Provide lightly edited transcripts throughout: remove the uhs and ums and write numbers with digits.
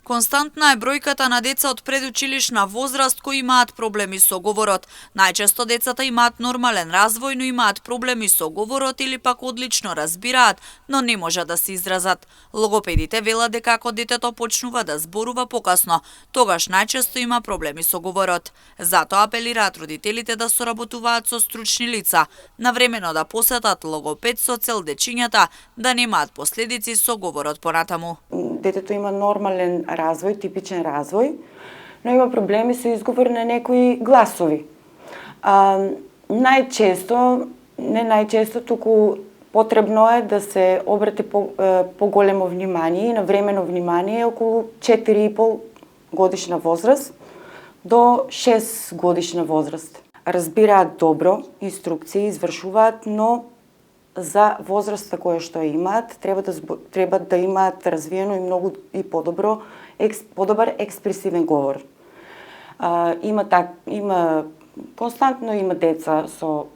Константна е бројката на деца од предучилишна возраст кои имаат проблеми со говорот. Најчесто децата имаат нормален развој, но имаат проблеми со говорот или пак одлично разбираат, но не можат да се изразат. Логопедите велат дека ако детето почнува да зборува покасно, тогаш најчесто има проблеми со говорот. Затоа апелираат родителите да соработуваат со стручни лица, навремено да посетат логопед со цел дечињата да немаат последици со говорот понатаму. Детето има нормален развој, типичен развој, но има проблеми со изговор на некои гласови. Не најчесто, туку потребно е да се обрати поголемо внимание и навремено внимание околу 4,5 годишна возраст до 6 годишна возраст. Разбираат добро инструкции, извршуваат, но за возраста која што имаат, треба да имаат развиено и многу и подобар експресивен говор. Константно има деца со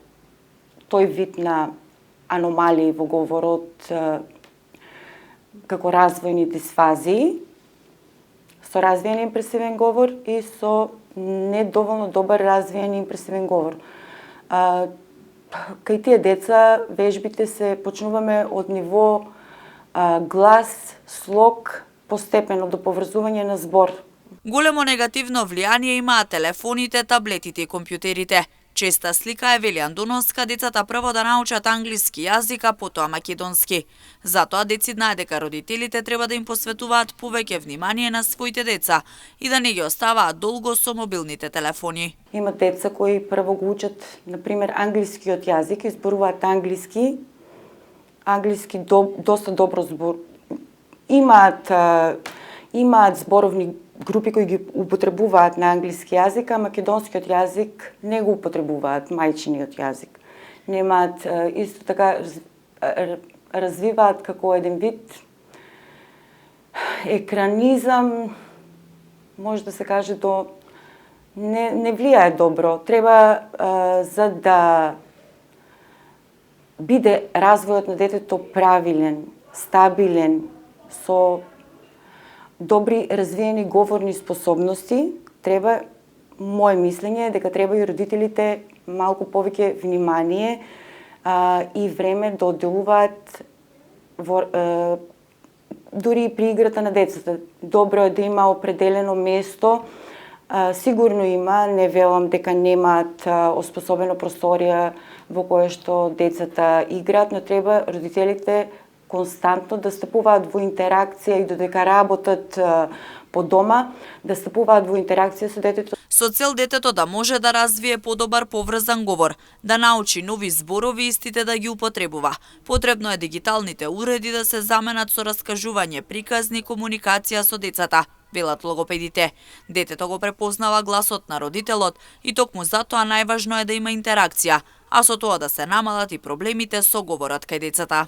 тој вид на аномалии во говорот, како развојни дисфазии, со развиен импресивен говор и со недоволно добар развиен импресивен говор. Кај тие деца вежбите се почнуваме од ниво глас, слог, постепено до поврзување на збор. Големо негативно влијание имаат телефоните, таблетите и компјутерите. Честа слика е, вели Андоновска, децата прво да научат англиски јазик, а потоа македонски. Затоа деци знае дека родителите треба да им посветуваат повеќе внимание на своите деца и да не ги оставаат долго со мобилните телефони. Има деца кои прво го учат, например, англискиот јазик, изборуваат англиски доста добро збор. Имаат зборовни групи кои ги употребуваат на англиски јазик, а македонскиот јазик не го употребуваат, мајчиниот јазик. Немаат, исто така, развиваат како еден вид екранизам, може да се каже, не влијае добро. Треба, за да биде развојот на детето правилен, стабилен, со добри развиени говорни способности, моје мислење е дека треба и родителите малку повеќе внимание и време да одделуваат дури и при играта на децата. Добро е да има определено место, сигурно има, не велам дека немаат оспособена просторија во која што децата играат, но треба родителите константно да стапуваат во интеракција и додека работат по дома, да стапуваат во интеракција со детето. Со цел детето да може да развие подобар поврзан говор, да научи нови зборови истите да ги употребува. Потребно е дигиталните уреди да се заменат со раскажување, приказни, комуникација со децата, велат логопедите. Детето го препознава гласот на родителот и токму затоа најважно е да има интеракција, а со тоа да се намалат и проблемите со говорот кај децата.